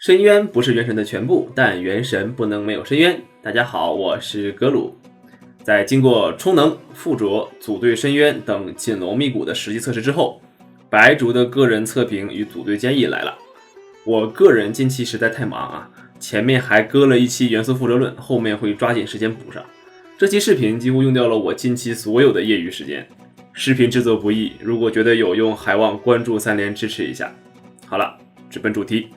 深渊不是原神的全部，但原神不能没有深渊。大家好，我是格鲁。在经过充能、附着、组队深渊等紧锣密鼓的实际测试之后，白竹的个人测评与组队建议来了。我个人近期实在太忙啊，前面还割了一期元素附着论，后面会抓紧时间补上。这期视频几乎用掉了我近期所有的业余时间。视频制作不易，如果觉得有用，还望关注3连支持一下。好了，直奔主题。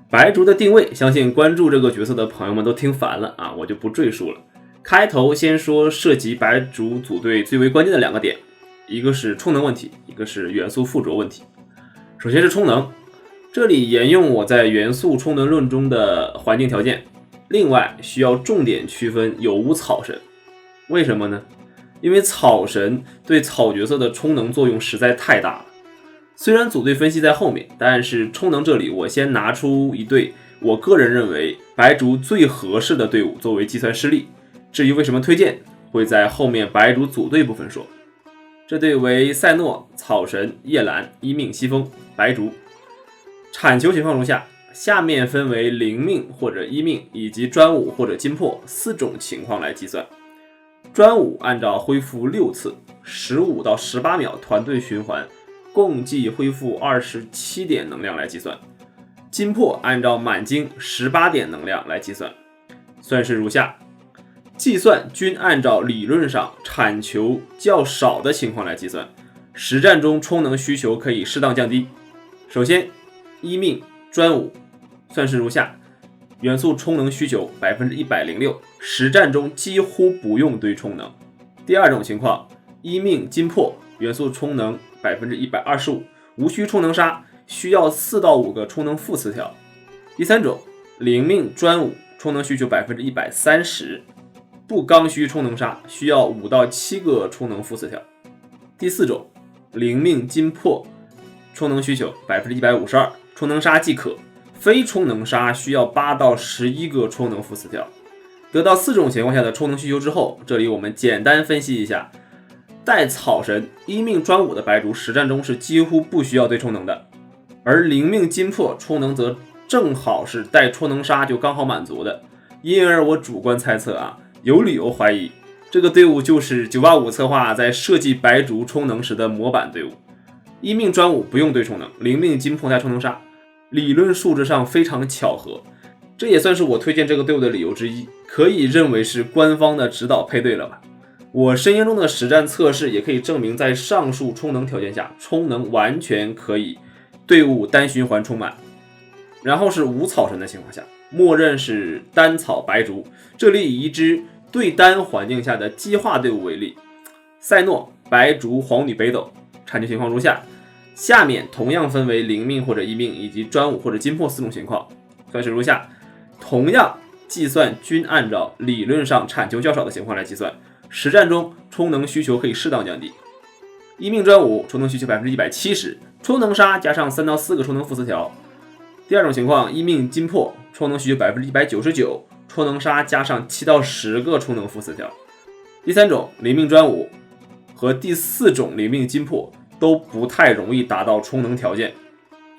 白竹的定位，相信关注这个角色的朋友们都听烦了啊，我就不赘述了。开头先说涉及白竹组队最为关键的2个点，一个是充能问题，一个是元素附着问题。首先是充能，这里沿用我在元素充能论中的环境条件，另外需要重点区分有无草神。为什么呢？因为草神对草角色的充能作用实在太大了。虽然组队分析在后面，但是充能这里我先拿出一队我个人认为白竹最合适的队伍作为计算示例，至于为什么推荐，会在后面白竹组队部分说。这队为赛诺、草神、叶兰、一命、西风、白竹。产球情况如下，下面分为灵命或者一命以及专武或者金魄4种情况来计算。专武按照恢复6次15到18秒团队循环共计恢复27点能量来计算，金魄按照满经18点能量来计算。算式如下，计算均按照理论上产球较少的情况来计算，实战中充能需求可以适当降低。首先一命专武，算式如下，元素充能需求 106%， 实战中几乎不用堆充能。第二种情况，一命金魄，元素充能 125%， 无需充能杀，需要4到5个充能负词条。第三种，灵命专武，充能需求 130%， 不刚需充能杀，需要5到7个充能负词条。第四种，灵命金魄，充能需求 152%， 充能杀即可，非充能杀需要8到11个充能负词条。得到4种情况下的充能需求之后，这里我们简单分析一下，带草神一命专武的白竹实战中是几乎不需要对充能的，而灵命金魄充能则正好是带充能杀就刚好满足的，因而我主观猜测啊，有理由怀疑这个队伍就是985策划在设计白竹充能时的模板队伍。一命专武不用对充能，灵命金魄带充能杀，理论数值上非常巧合，这也算是我推荐这个队伍的理由之一，可以认为是官方的指导配对了吧。我深渊中的实战测试也可以证明，在上述充能条件下，充能完全可以队伍单循环充满。然后是无草神的情况下，默认是单草白竹，这里以一支对单环境下的激化队伍为例，赛诺、白竹、黄女、北斗。产球情况如下，下面同样分为灵命或者一命以及专武或者金魄4种情况。算式如下，同样计算均按照理论上产球较少的情况来计算，实战中充能需求可以适当降低。一命专武充能需求 170%， 充能杀加上3到4个充能负词条。第二种情况，一命金魄充能需求 199%， 充能杀加上7到10个充能负词条。第三种，灵命专武和第4种灵命金魄都不太容易达到充能条件。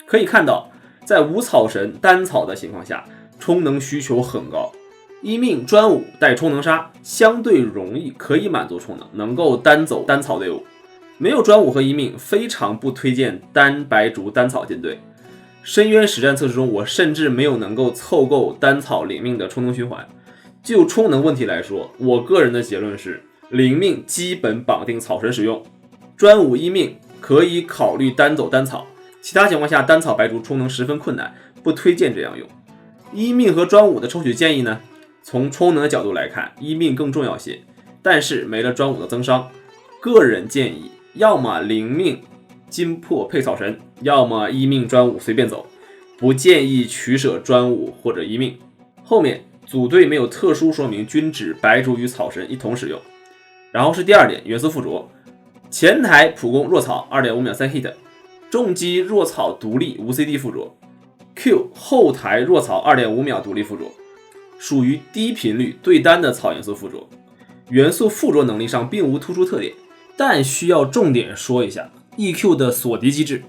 可以看到，在无草神单草的情况下，充能需求很高，一命专武带充能杀相对容易可以满足充能，能够单走单草队伍。没有专武和一命，非常不推荐单白竹单草进队。深渊实战测试中，我甚至没有能够凑够单草灵命的充能循环。就充能问题来说，我个人的结论是，灵命基本绑定草神使用，专武一命可以考虑单走单草，其他情况下单草白竹充能十分困难，不推荐这样用。一命和专武的抽取建议呢，从充能的角度来看，一命更重要些，但是没了专武的增伤，个人建议要么灵命金魄配草神，要么一命专武随便走，不建议取舍专武或者一命。后面组队没有特殊说明，均指白竹与草神一同使用。然后是第二点，元素附着，前台普攻弱草 2.5 秒3 hit， 重击弱草独立无 CD 附着， Q 后台弱草 2.5 秒独立附着，属于低频率对单的草元素附着。元素附着能力上并无突出特点，但需要重点说一下 EQ 的锁敌机制。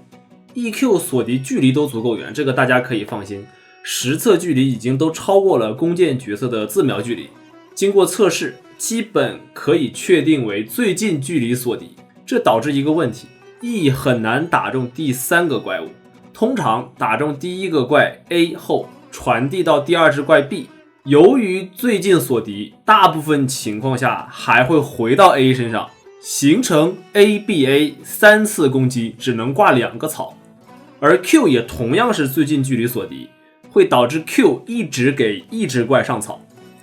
EQ 锁敌距离都足够远，这个大家可以放心。实测距离已经都超过了弓箭角色的自瞄距离，经过测试，基本可以确定为最近距离锁敌。这导致一个问题 ，E 很难打中第3个怪物。通常打中第1个怪 A 后，传递到第2只怪 B。由于最近锁敌，大部分情况下还会回到 A 身上，形成 ABA 3次攻击只能挂2个草。而 Q 也同样是最近距离锁敌，会导致 Q 一直给1只怪上草。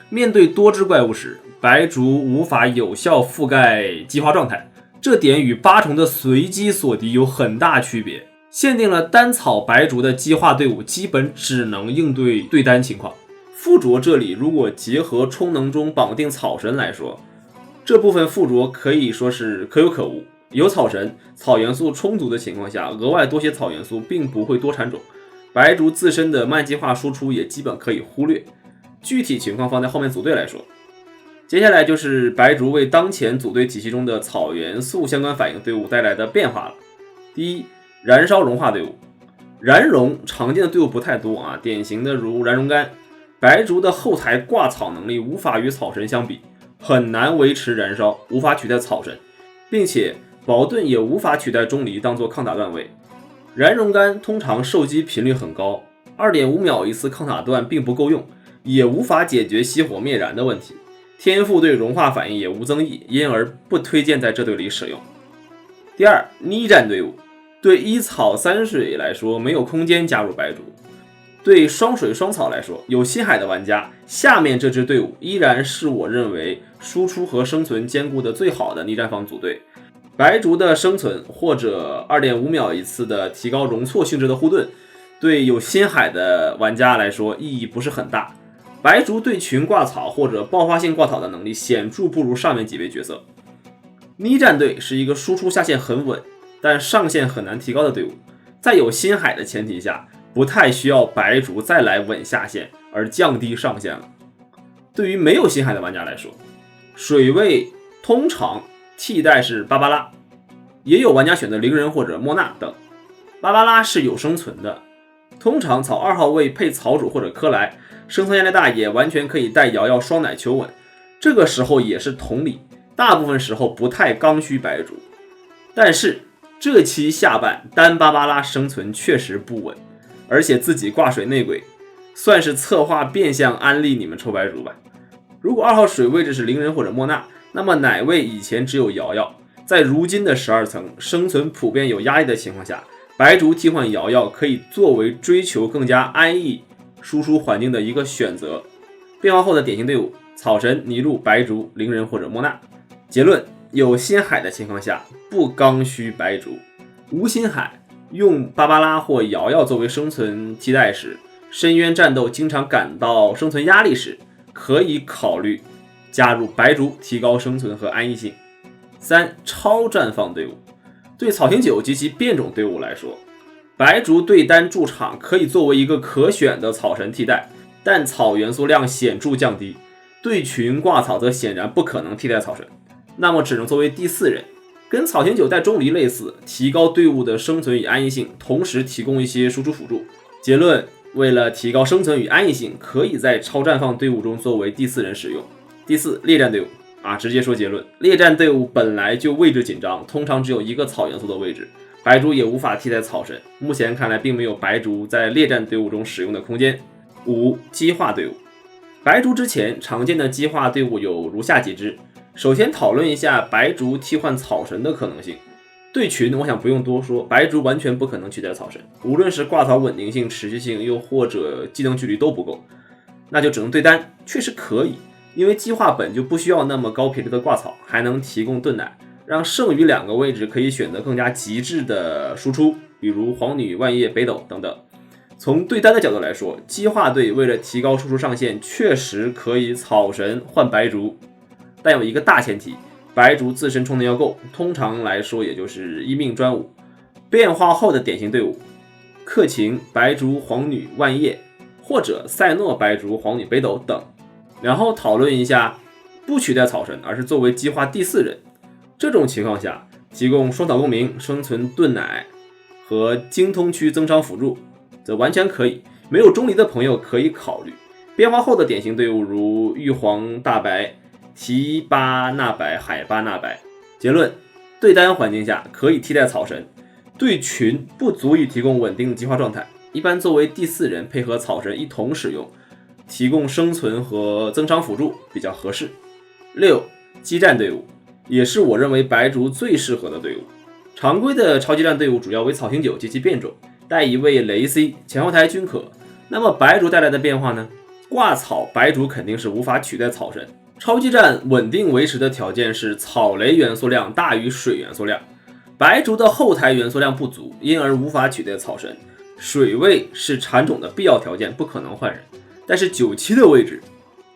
面对多只怪物时，白竹无法有效覆盖激化状态，这点与8重的随机锁敌有很大区别，限定了单草白竹的激化队伍基本只能应对对单情况。附着这里如果结合充能中绑定草神来说，这部分附着可以说是可有可无。有草神，草元素充足的情况下，额外多些草元素并不会多产种，白竹自身的慢激化输出也基本可以忽略。具体情况放在后面组队来说。接下来就是白竹为当前组队体系中的草元素相关反应队伍带来的变化了。第一，燃烧融化队伍。燃融常见的队伍不太多啊，典型的如燃融干。白竹的后台挂草能力无法与草神相比，很难维持燃烧，无法取代草神，并且宝盾也无法取代钟离当做抗打断位。燃融干通常受击频率很高， 2.5 秒一次抗打断并不够用，也无法解决熄火灭燃的问题。天赋对融化反应也无增益，因而不推荐在这队里使用。第二，逆战队伍。对1草3水来说，没有空间加入白竹。对双水双草来说，有星海的玩家，下面这支队伍依然是我认为输出和生存兼顾的最好的逆战方组队。白竹的生存或者 2.5 秒一次的提高容错性质的护盾，对有星海的玩家来说意义不是很大。白竹对群挂草或者爆发性挂草的能力显著不如上面几位角色。逆战队是一个输出下限很稳，但上限很难提高的队伍，在有星海的前提下，不太需要白竹再来稳下限而降低上限了。对于没有星海的玩家来说，水位通常替代是芭芭拉，也有玩家选择灵人或者莫娜等。芭芭拉是有生存的，通常草2号位配草主或者科莱，生存压力大，也完全可以带瑶瑶双奶求稳。这个时候也是同理，大部分时候不太刚需白竹。但是这期下半单芭芭拉生存确实不稳，而且自己挂水内鬼，算是策划变相安利你们抽白竹吧。如果2号水位置是灵人或者莫娜，那么奶位以前只有瑶瑶，在如今的12层生存普遍有压力的情况下，白竹替换瑶瑶可以作为追求更加安逸输出环境的一个选择。变化后的典型队伍：草神、泥鹿、白竹、灵人或者莫娜。结论：有星海的情况下不刚需白竹，无星海用芭芭拉或瑶瑶作为生存替代时，深渊战斗经常感到生存压力时，可以考虑加入白竹提高生存和安逸性。3. 超绽放队伍。对草星9及其变种队伍来说，白竹对单驻场可以作为一个可选的草神替代，但草元素量显著降低，对群挂草则显然不可能替代草神，那么只能作为第4人，跟草星9带钟离类似，提高队伍的生存与安逸性，同时提供一些输出辅助。结论：为了提高生存与安逸性，可以在超绽放队伍中作为第4人使用。第4，猎战队伍直接说结论，猎战队伍本来就位置紧张，通常只有一个草元素的位置，白竹也无法替代草神，目前看来并没有白竹在猎战队伍中使用的空间。5. 激化队伍。白竹之前常见的激化队伍有如下几支。首先讨论一下白竹替换草神的可能性。对群我想不用多说，白竹完全不可能取代草神，无论是挂草稳定性、持续性，又或者技能距离都不够，那就只能对单。确实可以，因为激化本就不需要那么高频率的挂草，还能提供盾奶，让剩余2个位置可以选择更加极致的输出，比如皇女、万叶、北斗等等。从对单的角度来说，激化队为了提高输出上限，确实可以草神换白竹，但有一个大前提，白竹自身充能要够，通常来说也就是一命专武。变化后的典型队伍：克勤、白竹、皇女、万叶，或者赛诺、白竹、皇女、北斗等。然后讨论一下不取代草神，而是作为激化第4人。这种情况下，提供双草共鸣、生存盾奶和精通区增伤辅助，则完全可以。没有钟离的朋友可以考虑。变化后的典型队伍如玉皇大白、提巴纳白、海巴纳白。结论：对单环境下可以替代草神，对群不足以提供稳定的激化状态，一般作为第4人配合草神一同使用，提供生存和增伤辅助比较合适。6. 激战队伍也是我认为白族最适合的队伍。常规的超激战队伍主要为草星9及其变种，带一位雷 C， 前后台均可。那么白族带来的变化呢？挂草白族肯定是无法取代草神。超激战稳定维持的条件是草雷元素量大于水元素量，白族的后台元素量不足，因而无法取代草神。水位是产种的必要条件，不可能换人。但是97的位置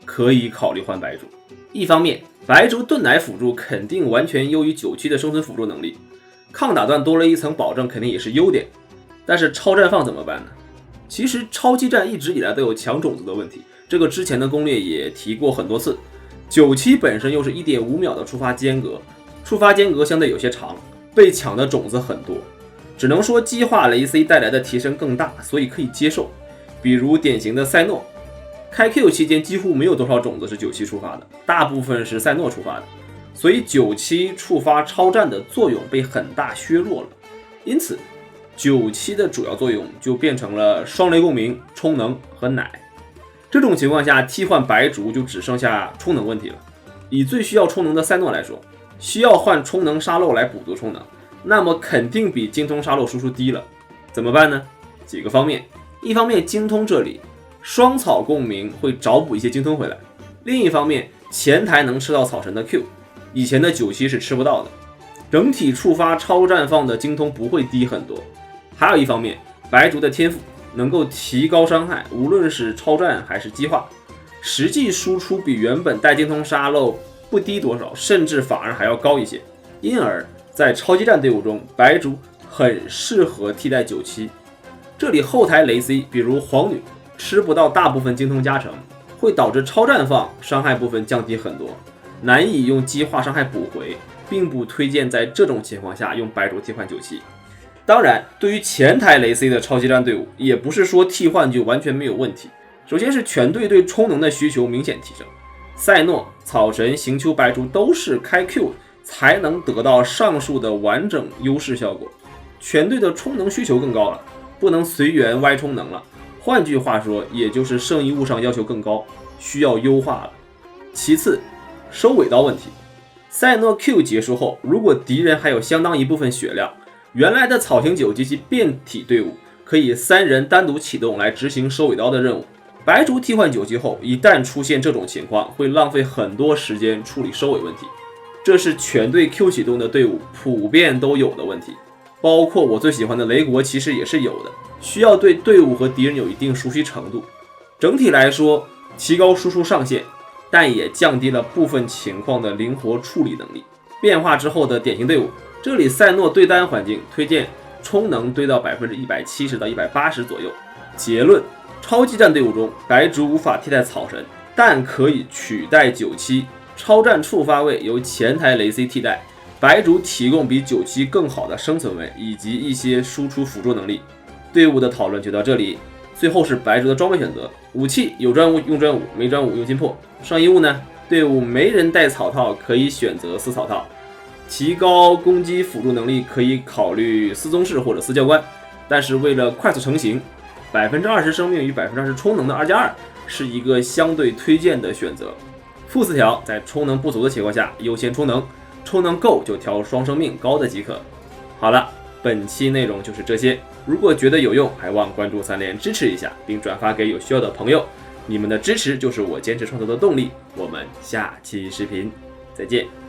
可以考虑换白族。一方面，白族盾奶辅助肯定完全优于97的生存辅助能力，抗打断多了一层保证肯定也是优点。但是超绽放怎么办呢？其实超激战一直以来都有抢种子的问题，这个之前的攻略也提过很多次。97本身又是 1.5 秒的触发间隔，触发间隔相对有些长，被抢的种子很多，只能说激化雷 C 带来的提升更大，所以可以接受。比如典型的赛诺，开 Q 期间几乎没有多少种子是97触发的，大部分是赛诺触发的，所以97触发超战的作用被很大削弱了。因此97的主要作用就变成了双雷共鸣、充能和奶。这种情况下，替换白族就只剩下充能问题了。以最需要充能的赛诺来说，需要换充能沙漏来补足充能，那么肯定比精通沙漏输出低了。怎么办呢？几个方面。一方面，精通这里双草共鸣会找补一些精通回来；另一方面，前台能吃到草神的 Q， 以前的97是吃不到的。整体触发超绽放的精通不会低很多。还有一方面，白族的天赋能够提高伤害，无论是超战还是激化，实际输出比原本带精通沙漏不低多少，甚至反而还要高一些。因而在超激战队伍中，白族很适合替代97。这里后台雷 C， 比如皇女吃不到大部分精通加成，会导致超绽放伤害部分降低很多，难以用激化伤害补回，并不推荐在这种情况下用白族替换97。当然，对于前台雷 C 的超激战队伍，也不是说替换就完全没有问题。首先是全队对充能的需求明显提升，赛诺、草神、行丘、白族都是开 Q 才能得到上述的完整优势效果，全队的充能需求更高了，不能随缘歪充能了。换句话说，也就是圣遗物上要求更高，需要优化了。其次，收尾刀问题。赛诺 Q 结束后，如果敌人还有相当一部分血量，原来的草星9及其变体队伍可以3人单独启动来执行收尾刀的任务。白族替换97后，一旦出现这种情况，会浪费很多时间处理收尾问题，这是全队 Q 启动的队伍普遍都有的问题，包括我最喜欢的雷国其实也是有的，需要对队伍和敌人有一定熟悉程度。整体来说，提高输出上限，但也降低了部分情况的灵活处理能力。变化之后的典型队伍，这里赛诺对单环境推荐充能堆到 170% 到180% 左右。结论，超激战队伍中，白族无法替代草神，但可以取代97。超战触发位由前台雷 C 替代，白族提供比97更好的生存位以及一些输出辅助能力。队伍的讨论就到这里。最后是白族的装备选择，武器有专武用专武，没专武用金破。上衣物呢，队伍没人带草套，可以选择撕草套。提高攻击辅助能力可以考虑撕宗室或者撕教官，但是为了快速成型，20%生命与20%充能的2+2是一个相对推荐的选择。副4条在充能不足的情况下优先充能，充能够就调双生命高的即可。好了，本期内容就是这些。如果觉得有用，还望关注3连支持一下，并转发给有需要的朋友。你们的支持就是我坚持创作的动力。我们下期视频再见。